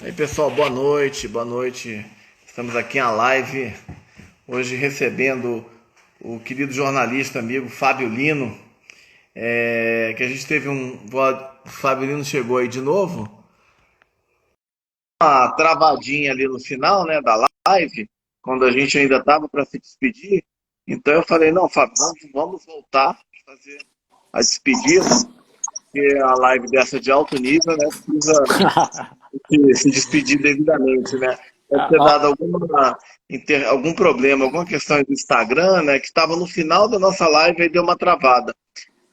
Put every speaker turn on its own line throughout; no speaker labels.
Aí pessoal, boa noite, boa noite. Estamos aqui na live, hoje recebendo o querido jornalista amigo Fábio Lino, que a gente teve o Fábio Lino chegou aí de novo, uma travadinha ali no final, né, da live, quando a gente ainda estava para se despedir. Então eu falei, não, Fábio, vamos voltar a fazer a despedida, porque a live dessa de alto nível, né, precisa se despedir devidamente, né? Deve ter
Ah,
dado algum problema, alguma questão do Instagram, né? Que estava no final da nossa live e deu uma travada.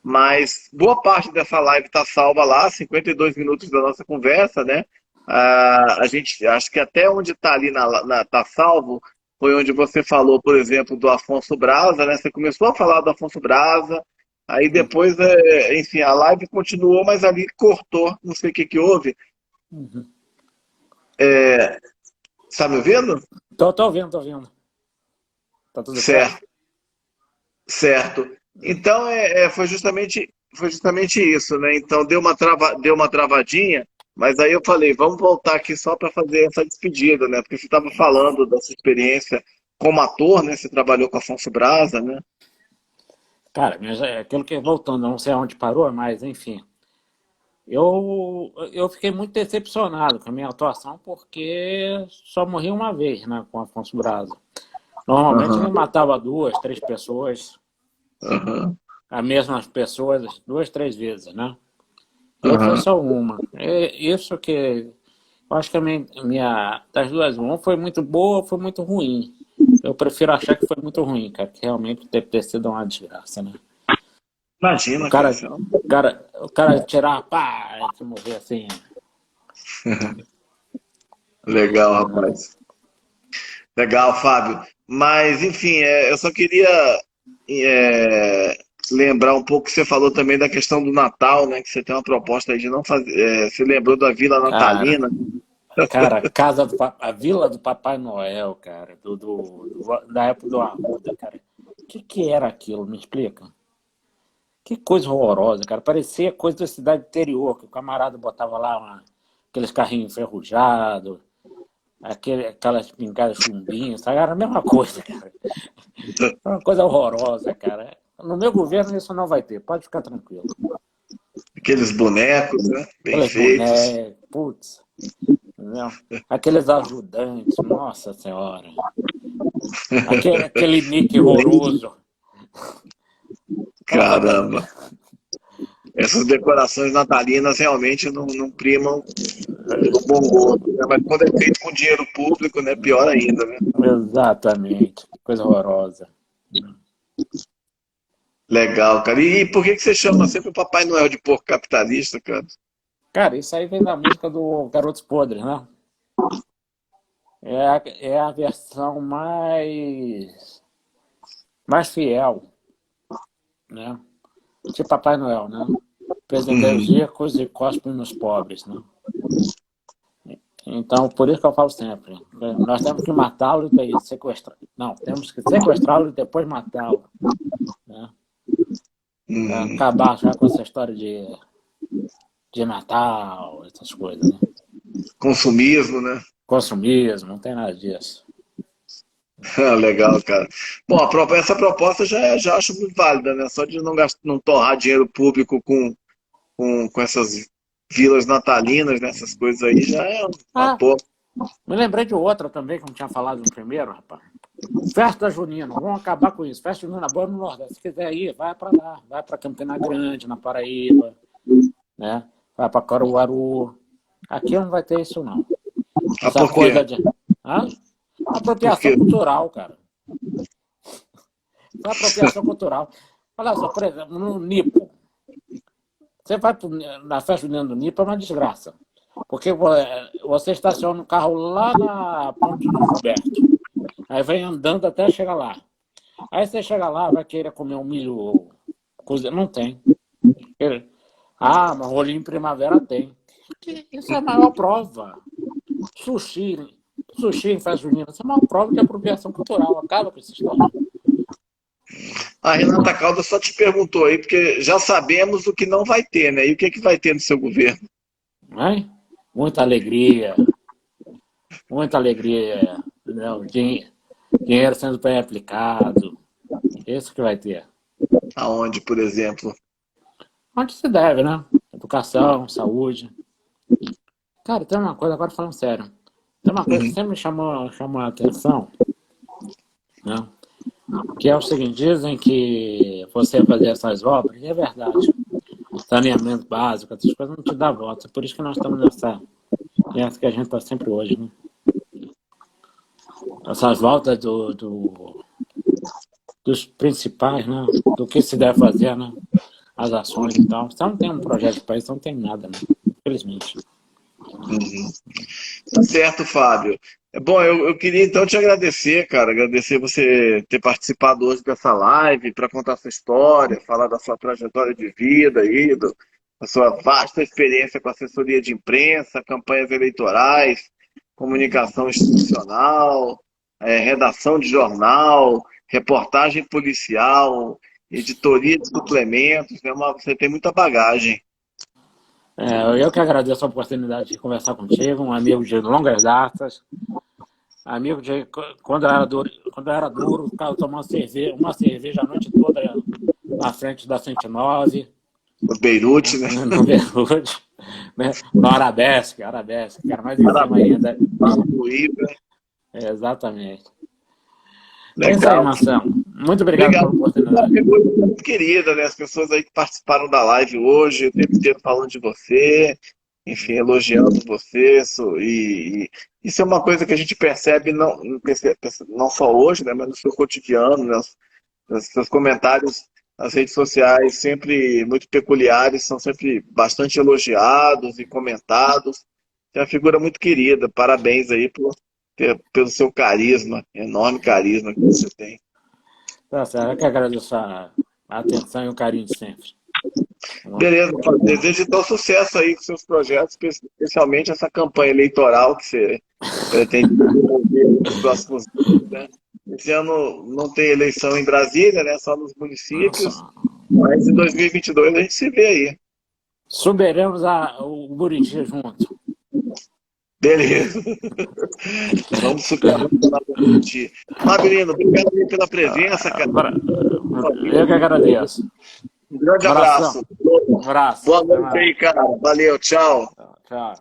Mas boa parte dessa live está salva lá, 52 minutos da nossa conversa, né? A gente, acho que até onde está ali tá salvo, foi onde você falou, por exemplo, do Afonso Braza, né? Você começou a falar do Afonso Braza, aí depois, enfim, a live continuou, mas ali cortou, não sei o que que houve.
uhum.
Está me ouvindo?
Tô ouvindo, tô ouvindo. Tá tudo certo?
Certo, certo. Então foi justamente isso, né? Então deu uma travadinha, mas aí eu falei, vamos voltar aqui só para fazer essa despedida, né? Porque você estava falando da sua experiência como ator, né? Você trabalhou com Afonso Braza, né?
Cara, mas é aquilo que voltando, não sei aonde parou, mas enfim. Eu fiquei muito decepcionado com a minha atuação porque só morri uma vez, né, com Afonso Braza. Normalmente ele
Aham,
matava duas, três pessoas,
aham,
as mesmas pessoas, duas, três vezes, né? E foi
aham.
só uma. É isso que eu acho que das duas, uma foi muito boa, foi muito ruim. Eu prefiro achar que foi muito ruim, cara, que realmente deve ter sido uma desgraça, né? O
Imagina, cara.
cara, o cara tirar, pá, e morrer assim.
Legal, rapaz. Legal, Fábio. Mas, enfim, eu só queria é, lembrar um pouco que você falou também da questão do Natal, né? Que você tem uma proposta aí de não fazer. Você lembrou da Vila
Cara,
Natalina?
cara, a Vila do Papai Noel, cara, da época do Arruda, cara. O que era aquilo? Me explica. Que coisa horrorosa, cara. Parecia coisa da cidade interior, que o camarada botava lá aqueles carrinhos enferrujados, aquelas pingadas chumbinhas, sabe? Era a mesma coisa, cara. Era uma coisa horrorosa, cara. No meu governo isso não vai ter, pode ficar tranquilo.
Aqueles bonecos, né? Bem
Aqueles
feitos.
bonecos, putz, entendeu? Aqueles ajudantes, nossa senhora. Aquele nick horroroso. Aquela fantasia.
Caramba. Essas decorações natalinas realmente não primam no bom gosto, né? Mas quando é feito com dinheiro público, né? Pior ainda, né?
Exatamente, que coisa horrorosa.
Legal, cara. E por que você chama sempre o Papai Noel de porco capitalista, cara?
Cara, isso aí vem da música do Garotos Podres, né? É a versão mais fiel, né? De Papai Noel, né? Presenteia os
Uhum.
ricos e cospe nos pobres, né? Então, por isso que eu falo sempre, nós temos que matá-lo e sequestrar. Não, temos que sequestrá-lo e depois matá-lo, né? Para
Uhum.
acabar já com essa história de Natal, essas coisas, né?
Consumismo, né?
Consumismo, não tem nada disso.
Legal, cara. Bom, essa proposta já acho muito válida, né? Só de não torrar dinheiro público com essas vilas natalinas, né? Essas coisas aí já é uma
Ah,
boa.
me lembrei de outra também, que não tinha falado no primeiro, rapaz. Festa junina, vamos acabar com isso. Festa junina boa no Nordeste. Se quiser ir, vai para lá. Vai para Campina Grande, na Paraíba, né? Vai para Caruaru. Aqui não vai ter isso, não.
Ah,
Essa
por quê?
coisa de. Hã?
Por
Apropriação
quê?
cultural, cara. Foi apropriação cultural. Olha só, por exemplo, no Nipo. Você vai na festa junina do Nipo, é uma desgraça. Porque você estaciona o carro lá na Ponte do Gilberto. Aí vem andando até chegar lá. Aí você chega lá, vai querer comer um milho cozido. Não tem. Ah, mas rolinho em primavera tem. Isso é a maior prova. Sushi, sushi em festa junina, isso é a maior prova de apropriação cultural. Acaba com essa história.
A Renata Caldas só te perguntou aí, porque já sabemos o que não vai ter, né? E o que vai ter no seu governo?
Não é? Muita alegria, muita alegria, né? O dinheiro sendo bem aplicado. Isso que vai ter.
Aonde, por exemplo?
Onde se deve, né? Educação, saúde. Cara, tem uma coisa, agora falando sério. Tem uma coisa que
Uhum.
sempre me chamou a atenção, né? Que é o seguinte, dizem que você fazer essas obras, e é verdade. Saneamento básico, essas coisas não te dá volta. Por isso que nós estamos nessa que a gente está sempre hoje, né? Essas voltas dos principais, né? Do que se deve fazer, né? As ações e tal. Você não tem um projeto de país, você não tem nada, né? Infelizmente.
Uhum. Tá certo, Fábio. Bom, eu queria então te agradecer, cara. Agradecer você ter participado hoje dessa live para contar sua história, falar da sua trajetória de vida aí, da sua vasta experiência com assessoria de imprensa, campanhas eleitorais, comunicação institucional, redação de jornal, reportagem policial, editoria de suplementos, né? Você tem muita bagagem.
Eu que agradeço a oportunidade de conversar contigo, um amigo de longas datas, amigo de quando eu era duro, ficava tomando uma cerveja a noite toda na frente da 109,
O Beirute,
né?
né?
No Verrude, né? No Arabesque, que era mais em cima
Parabéns,
ainda.
Mapuíba.
Exatamente. É isso aí,
Legal.
Marcelo. Muito obrigado
Obrigado
pela
por uma
oportunidade.
figura muito querida, né? As pessoas aí que participaram da live hoje, o tempo inteiro falando de você, enfim, elogiando você. E isso é uma coisa que a gente percebe não só hoje, né? Mas no seu cotidiano, né? Os seus comentários nas redes sociais sempre muito peculiares, são sempre bastante elogiados e comentados. É uma figura muito querida. Parabéns aí pelo seu carisma, enorme carisma que você tem.
Tá certo, eu que agradeço a atenção e o carinho de sempre. Tá bom?
Beleza, Fábio. Desejo então sucesso aí com seus projetos, especialmente essa campanha eleitoral que você pretende desenvolver nos próximos dias, né? Esse ano não tem eleição em Brasília, né? Só nos municípios,
Nossa.
mas em 2022 a gente se vê aí.
Subiremos o Buriti junto.
Beleza. Vamos superar o nosso Buriti. Fabio, obrigado aí pela presença, cara.
Eu que agradeço.
Um grande
Abração.
abraço.
Um abraço.
Boa
Até
noite
mais.
aí, cara. Valeu, tchau.
Tchau.